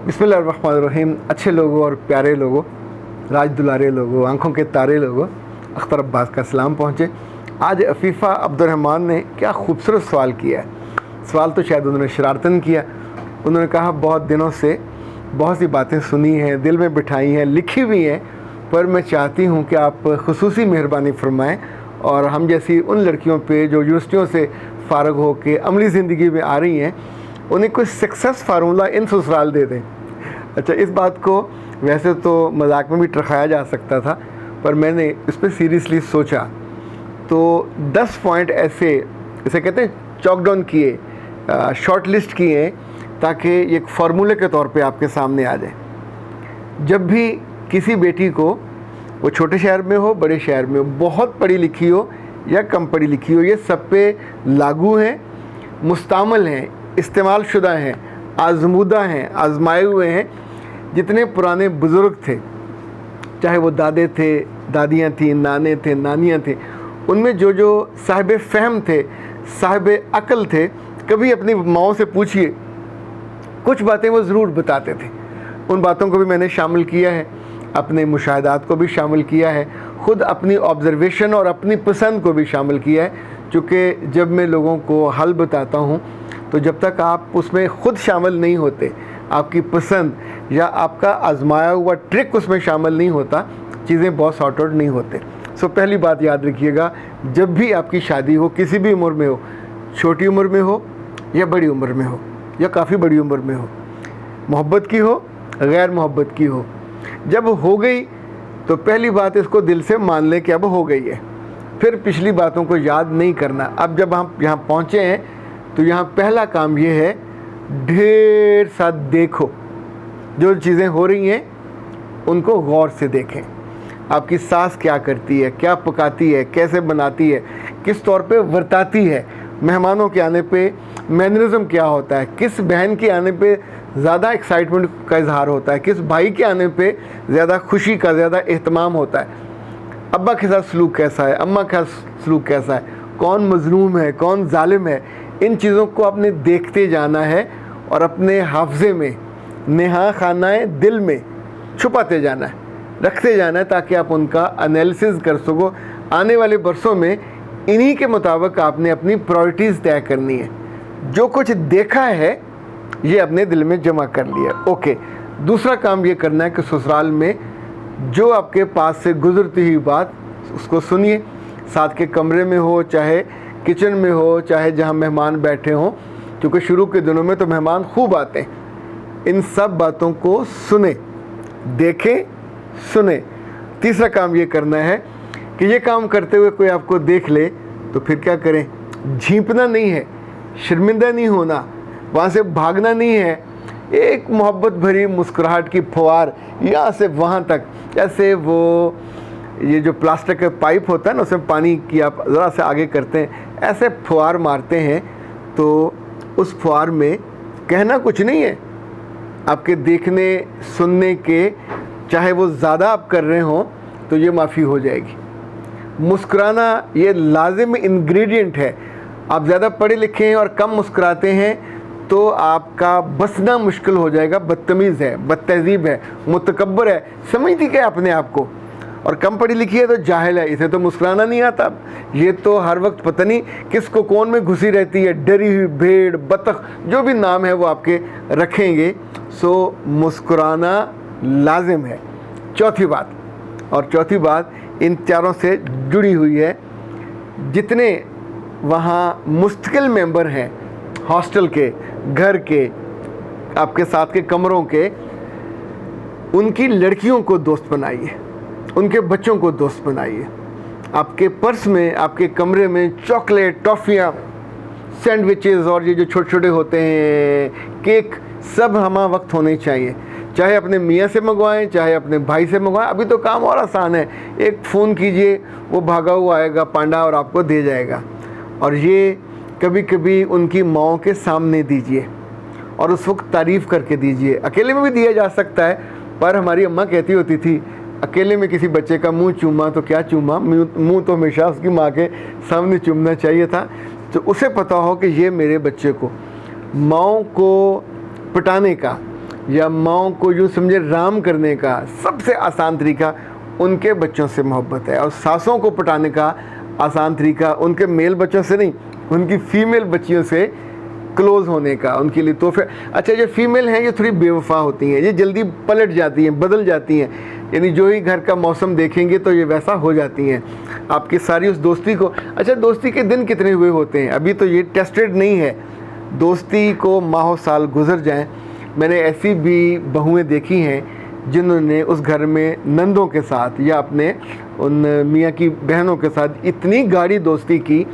बिस्मिल्लाहिर्रहमानिर्रहीम। अच्छे लोगों और प्यारे लोगों, राज दुलारे लोगों, आंखों के तारे लोगों, अख्तर अब्बास का सलाम पहुँचे। आज अफ़ीफ़ा अब्दुर्रहमान ने क्या खूबसूरत सवाल किया है। सवाल तो शायद उन्होंने शरारतन किया। उन्होंने कहा बहुत दिनों से बहुत सी बातें सुनी हैं, दिल में बिठाई हैं, लिखी हुई हैं, पर मैं चाहती हूँ कि आप खुसूसी मेहरबानी फरमाएँ और हम जैसी उन लड़कियों पे जो यूनिवर्सिटियों से फ़ारग हो के अमली ज़िंदगी में आ रही हैं, उन्हें कोई सक्सेस फार्मूला इन ससुराल दे दें। अच्छा, इस बात को वैसे तो मजाक में भी टरखाया जा सकता था, पर मैंने इस पर सीरियसली सोचा तो 10 पॉइंट ऐसे इसे कहते हैं चॉक डाउन किए, शॉर्ट लिस्ट किए, ताकि एक फार्मूले के तौर पे आपके सामने आ जाए। जब भी किसी बेटी को, वो छोटे शहर में हो बड़े शहर में हो, बहुत पढ़ी लिखी हो या कम पढ़ी लिखी हो, ये सब पे लागू हैं, मुस्तमल हैं, इस्तेमाल शुदा हैं, आजमूदा हैं, आजमाए हुए हैं। जितने पुराने बुज़ुर्ग थे, चाहे वो दादे थे, दादियाँ थीं, नाने थे, नानियाँ थे, उनमें जो जो साहिब फ़हम थे, साहिब अक़ल थे, कभी अपनी माओं से पूछिए, कुछ बातें वो ज़रूर बताते थे। उन बातों को भी मैंने शामिल किया है, अपने मुशाहदात को भी शामिल किया है, ख़ुद अपनी ऑब्ज़र्वेशन और अपनी पसंद को भी शामिल किया है। चूँकि जब मैं लोगों को हल बताता हूँ तो जब तक आप उसमें ख़ुद शामिल नहीं होते, आपकी पसंद या आपका आजमाया हुआ ट्रिक उसमें शामिल नहीं होता, चीज़ें बहुत सॉर्ट आउट नहीं होते। सो पहली बात याद रखिएगा, जब भी आपकी शादी हो, किसी भी उम्र में हो, छोटी उम्र में हो या बड़ी उम्र में हो या काफ़ी बड़ी उम्र में हो, मोहब्बत की हो, गैर मोहब्बत की हो, जब हो गई तो पहली बात इसको दिल से मान लें कि अब हो गई है। फिर पिछली बातों को याद नहीं करना। अब जब हम यहाँ पहुँचे हैं तो यहाँ पहला काम ये है, ढेर सा देखो, जो चीज़ें हो रही हैं उनको गौर से देखें। आपकी सास क्या करती है, क्या पकाती है, कैसे बनाती है, किस तौर पे वर्ताती है, मेहमानों के आने पे मैनरिज्म क्या होता है, किस बहन के आने पे ज़्यादा एक्साइटमेंट का इजहार होता है, किस भाई के आने पे ज़्यादा खुशी का, ज़्यादा एहतमाम होता है, अब्बा के साथ सलूक कैसा है, अम्मा का सलूक कैसा है, कौन मजलूम है, कौन जालिम है। इन चीज़ों को आपने देखते जाना है और अपने हाफजे में, नेहा खानाए दिल में छुपाते जाना है, रखते जाना है, ताकि आप उनका एनालिसिस कर सको। आने वाले बरसों में इन्हीं के मुताबिक आपने अपनी प्रायोरिटीज़ तय करनी है। जो कुछ देखा है ये अपने दिल में जमा कर लिया। ओके, दूसरा काम ये करना है कि ससुराल में जो आपके पास से गुजरती हुई बात, उसको सुनिए। साथ के कमरे में हो, चाहे किचन में हो, चाहे जहाँ मेहमान बैठे हों, क्योंकि शुरू के दिनों में तो मेहमान खूब आते हैं। इन सब बातों को सुने, देखें, सुने। तीसरा काम ये करना है कि ये काम करते हुए कोई आपको देख ले तो फिर क्या करें, झींपना नहीं है, शर्मिंदा नहीं होना, वहाँ से भागना नहीं है। एक मोहब्बत भरी मुस्कुराहट की फुहार यहाँ से वहाँ तक, जैसे वो ये जो प्लास्टिक का पाइप होता है ना, उसमें पानी की आप ज़रा से आगे करते हैं, ऐसे फुहार मारते हैं तो उस फुहार में कहना कुछ नहीं है। आपके देखने सुनने के, चाहे वो ज़्यादा आप कर रहे हों तो ये माफ़ी हो जाएगी। मुस्कुराना ये लाजिम इंग्रेडिएंट है। आप ज़्यादा पढ़े लिखे हैं और कम मुस्कुराते हैं तो आपका बसना मुश्किल हो जाएगा। बदतमीज़ है, बदतहज़ीब है, मुतकब्बर है, समझती क्या अपने आप को। और कम पढ़ी लिखी है तो जाहिल है, इसे तो मुस्कुराना नहीं आता, ये तो हर वक्त पता नहीं किसको कौन में घुसी रहती है, डरी हुई भेड़, बतख, जो भी नाम है वो आपके रखेंगे। सो मुस्कुराना लाजिम है। चौथी बात, और चौथी बात इन चारों से जुड़ी हुई है, जितने वहाँ मुस्तकिल मेंबर हैं, हॉस्टल के, घर के, आपके साथ के कमरों के, उनकी लड़कियों को दोस्त बनाइए, उनके बच्चों को दोस्त बनाइए। आपके पर्स में, आपके कमरे में चॉकलेट, टॉफ़ियाँ, सैंडविचेस और ये जो छोटे छोटे होते हैं, केक, सब हमा वक्त होने चाहिए। चाहे अपने मियाँ से मंगवाएं, चाहे अपने भाई से मंगवाएं। अभी तो काम और आसान है, एक फ़ोन कीजिए, वो भागा हुआ आएगा पांडा और आपको दे जाएगा। और ये कभी कभी उनकी माओं के सामने दीजिए और उस वक्त तारीफ़ करके दीजिए। अकेले में भी दिया जा सकता है, पर हमारी अम्मा कहती होती थी, अकेले में किसी बच्चे का मुंह चूमा तो क्या चूमा, मुंह तो हमेशा उसकी माँ के सामने चूमना चाहिए था। तो उसे पता हो कि ये मेरे बच्चे को, माओं को पटाने का, या माओ को यूँ समझे राम करने का सबसे आसान तरीका उनके बच्चों से मोहब्बत है। और सासों को पटाने का आसान तरीका उनके मेल बच्चों से नहीं, उनकी फ़ीमेल बच्चियों से क्लोज़ होने का उनके लिए तोहफे। अच्छा, ये फ़ीमेल हैं ये थोड़ी बेवफा होती हैं, ये जल्दी पलट जाती हैं, बदल जाती हैं, यानी जो ही घर का मौसम देखेंगे तो ये वैसा हो जाती हैं आपकी सारी उस दोस्ती को। अच्छा, दोस्ती के दिन कितने हुए होते हैं अभी तो ये टेस्टेड नहीं है, दोस्ती को माह साल गुजर जाएं। मैंने ऐसी भी बहुएँ देखी हैं जिन्होंने उस घर में नंदों के साथ या अपने उन मियाँ की बहनों के साथ इतनी गाढ़ी दोस्ती की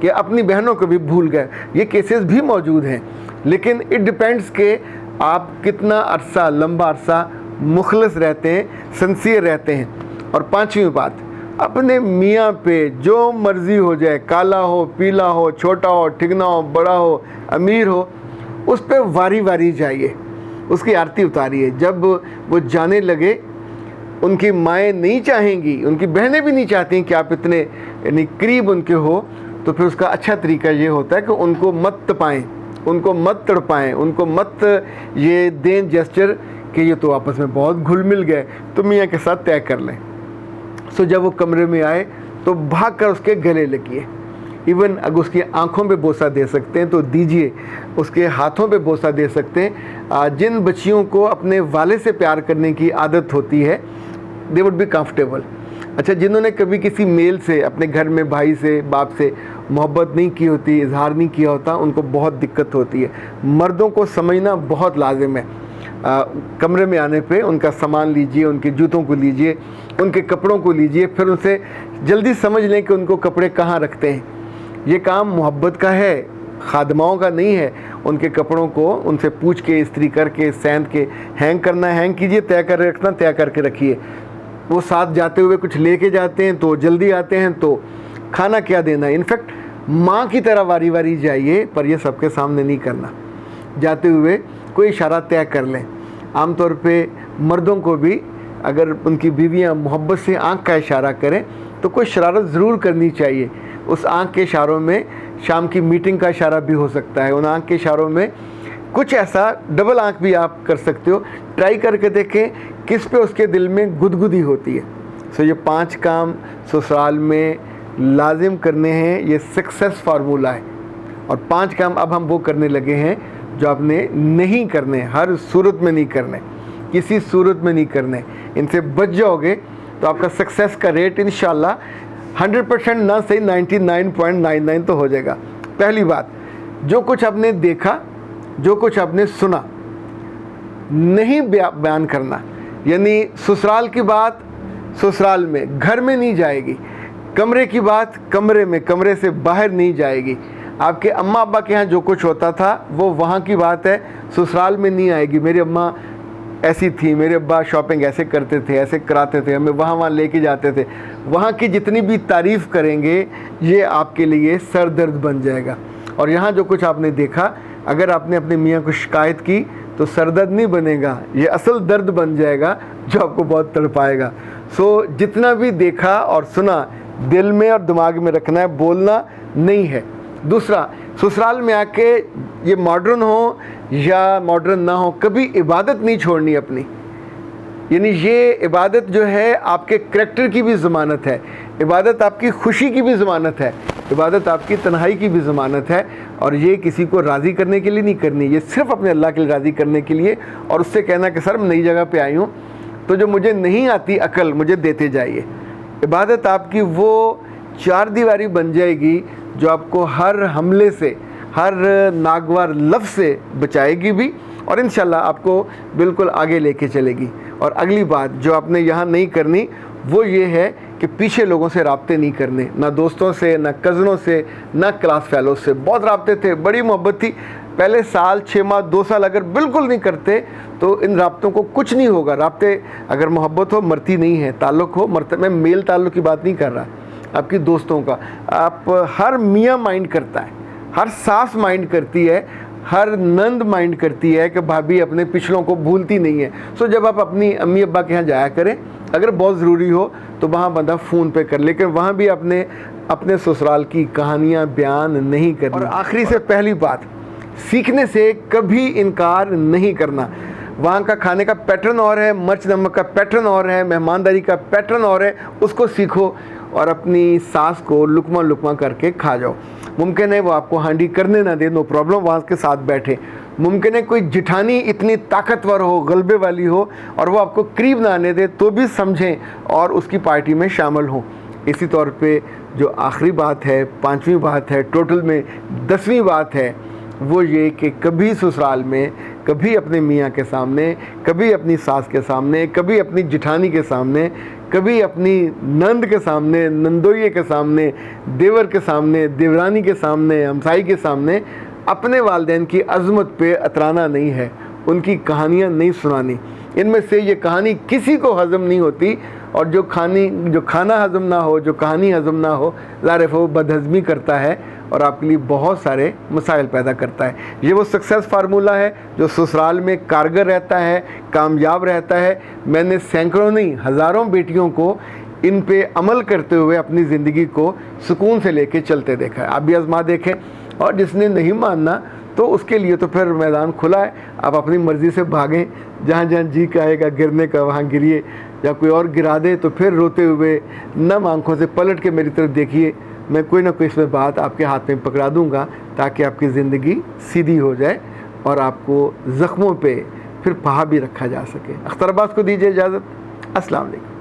कि अपनी बहनों को भी भूल गए। ये केसेस भी मौजूद हैं, लेकिन इट डिपेंड्स कि आप कितना अरसा, लंबा अरसा मुखलस रहते हैं, सिंसियर रहते हैं। और पांचवी बात, अपने मियाँ पे जो मर्ज़ी हो जाए, काला हो, पीला हो, छोटा हो, ठिगना हो, बड़ा हो, अमीर हो, उस पर वारी वारी जाइए, उसकी आरती उतारिए। जब वो जाने लगे, उनकी माएँ नहीं चाहेंगी, उनकी बहनें भी नहीं चाहती कि आप इतने यानी करीब उनके हो, तो फिर उसका अच्छा तरीका ये होता है कि उनको मत तपाएं, उनको मत तड़पाएं, उनको मत ये दें जेस्चर कि ये तो आपस में बहुत घुल मिल गए, तो मियाँ के साथ तय कर लें। सो जब वो कमरे में आए तो भाग कर उसके गले लगिए। इवन अगर उसकी आंखों पे बोसा दे सकते हैं तो दीजिए, उसके हाथों पे बोसा दे सकते हैं। जिन बच्चियों को अपने वाले से प्यार करने की आदत होती है, दे वुड बी कंफर्टेबल। अच्छा, जिन्होंने कभी किसी मेल से, अपने घर में भाई से, बाप से मोहब्बत नहीं की होती, इजहार नहीं किया होता, उनको बहुत दिक्कत होती है। मर्दों को समझना बहुत लाजिम है। कमरे में आने पे उनका सामान लीजिए, उनके जूतों को लीजिए, उनके कपड़ों को लीजिए, फिर उनसे जल्दी समझ लें कि उनको कपड़े कहाँ रखते हैं। ये काम मोहब्बत का है, खादमाओं का नहीं है। उनके कपड़ों को उनसे पूछ के, इस्त्री करके, सैंत के, हैंग करना हैंग कीजिए, तय कर रखना तय करके रखिए। वो साथ जाते हुए कुछ लेके जाते हैं तो जल्दी आते हैं, तो खाना क्या देना है। इनफैक्ट माँ की तरह वारी वारी जाइए, पर ये सबके सामने नहीं करना। जाते हुए कोई इशारा तय कर लें। आमतौर पे मर्दों को भी अगर उनकी बीवियाँ मोहब्बत से आँख का इशारा करें तो कोई शरारत ज़रूर करनी चाहिए। उस आँख के इशारों में शाम की मीटिंग का इशारा भी हो सकता है, उन आँख के इशारों में कुछ ऐसा डबल आँख भी आप कर सकते हो। ट्राई करके देखें किस पे उसके दिल में गुदगुदी होती है। सो ये 5 काम ससुराल में लाजिम करने हैं, ये सक्सेस फार्मूला है। और 5 काम अब हम वो करने लगे हैं जो आपने नहीं करने, हर सूरत में नहीं करने, किसी सूरत में नहीं करने। इनसे बच जाओगे तो आपका सक्सेस का रेट इंशाल्लाह 100% ना सही 99.99 तो हो जाएगा। पहली बात, जो कुछ आपने देखा, जो कुछ आपने सुना, नहीं बयान करना। यानी ससुराल की बात ससुराल में, घर में नहीं जाएगी। कमरे की बात कमरे में, कमरे से बाहर नहीं जाएगी। आपके अम्मा अब्बा के यहाँ जो कुछ होता था वो वहाँ की बात है, ससुराल में नहीं आएगी। मेरी अम्मा ऐसी थी, मेरे अब्बा शॉपिंग ऐसे करते थे, ऐसे कराते थे, हमें वहाँ लेके जाते थे। वहाँ की जितनी भी तारीफ़ करेंगे ये आपके लिए सर दर्द बन जाएगा। और यहाँ जो कुछ आपने देखा, अगर आपने अपने मियाँ को शिकायत की तो सर दर्द नहीं बनेगा, ये असल दर्द बन जाएगा जो आपको बहुत तड़पाएगा। सो जितना भी देखा और सुना दिल में और दिमाग में रखना है, बोलना नहीं है। दूसरा, ससुराल में आके ये मॉडर्न हो या मॉडर्न ना हो, कभी इबादत नहीं छोड़नी अपनी। यानी ये इबादत जो है आपके करैक्टर की भी ज़मानत है, इबादत आपकी खुशी की भी ज़मानत है, इबादत आपकी तन्हाई की भी ज़मानत है। और ये किसी को राज़ी करने के लिए नहीं करनी, ये सिर्फ़ अपने अल्लाह के लिए राज़ी करने के लिए। और उससे कहना कि सर मैं नई जगह पे आई हूँ तो जो मुझे नहीं आती अकल मुझे देते जाइए। इबादत आपकी वो 4 दीवारी बन जाएगी जो आपको हर हमले से, हर नागवार लफ्ज़ से बचाएगी भी, और इंशाल्लाह आपको बिल्कुल आगे लेके चलेगी। और अगली बात जो आपने यहाँ नहीं करनी वो ये है कि पीछे लोगों से राब्ते नहीं करने, ना दोस्तों से, ना कज़नों से, ना क्लास फेलो से। बहुत राब्ते थे, बड़ी मोहब्बत थी, पहले साल, 6 माह, 2 साल अगर बिल्कुल नहीं करते तो इन राब्तों को कुछ नहीं होगा। राब्ते अगर मोहब्बत हो मरती नहीं है, ताल्लुक़ हो मरता। मैं मेल ताल्लुक़ की बात नहीं कर रहा, आपकी दोस्तों का। आप हर मियाँ माइंड करता है, हर सास माइंड करती है, हर नंद माइंड करती है कि भाभी अपने पिछलों को भूलती नहीं है। सो जब आप अपनी अम्मी अब्बा के यहाँ जाया करें, अगर बहुत ज़रूरी हो तो वहाँ बंदा फ़ोन पे कर, लेकिन वहाँ भी अपने ससुराल की कहानियाँ बयान नहीं करनी। और आखिरी से पहली बात, सीखने से कभी इनकार नहीं करना। वहाँ का खाने का पैटर्न और है, मिर्च नमक का पैटर्न और है, मेहमानदारी का पैटर्न और है, उसको सीखो और अपनी सास को लुकमा लुकमा करके खा जाओ। मुमकिन है वो आपको हांडी करने ना दे, नो प्रॉब्लम, वहाँ के साथ बैठे। मुमकिन है कोई जिठानी इतनी ताकतवर हो, गलबे वाली हो, और वो आपको करीब ना आने दे, तो भी समझें और उसकी पार्टी में शामिल हों। इसी तौर पे जो आखिरी बात है, 5वीं बात है, टोटल में 10वीं बात है, वो ये कि कभी ससुराल में, कभी अपने मियाँ के सामने, कभी अपनी सास के सामने, कभी अपनी जिठानी के सामने, कभी अपनी नंद के सामने, नंदोइये के सामने, देवर के सामने, देवरानी के सामने, हमसाई के सामने अपने वालिदैन की अज़मत पे अतराना नहीं है, उनकी कहानियाँ नहीं सुनानी। इनमें से ये कहानी किसी को हज़म नहीं होती, और जो खाना हज़म ना हो, जो कहानी हज़म ना हो, ज़ाहिर वो बदहज़मी करता है और आपके लिए बहुत सारे मसाइल पैदा करता है। ये वो सक्सेस फार्मूला है जो ससुराल में कारगर रहता है, कामयाब रहता है। मैंने सैकड़ों नहीं हज़ारों बेटियों को इन पे अमल करते हुए अपनी ज़िंदगी को सुकून से लेके चलते देखा है। आप भी आज़मा देखें, और जिसने नहीं मानना तो उसके लिए तो फिर मैदान खुला है, आप अपनी मर्ज़ी से भागें, जहाँ जहाँ जी कहेगा गिरने का वहाँ गिरिए, या कोई और गिरा दे तो फिर रोते हुए नम आंखों से पलट के मेरी तरफ देखिए। मैं कोई ना कोई इसमें बात आपके हाथ में पकड़ा दूंगा ताकि आपकी ज़िंदगी सीधी हो जाए और आपको ज़ख्मों पे फिर पहा भी रखा जा सके। अख्तर अब्बास को दीजिए इजाज़त। अस्सलाम वालेकुम।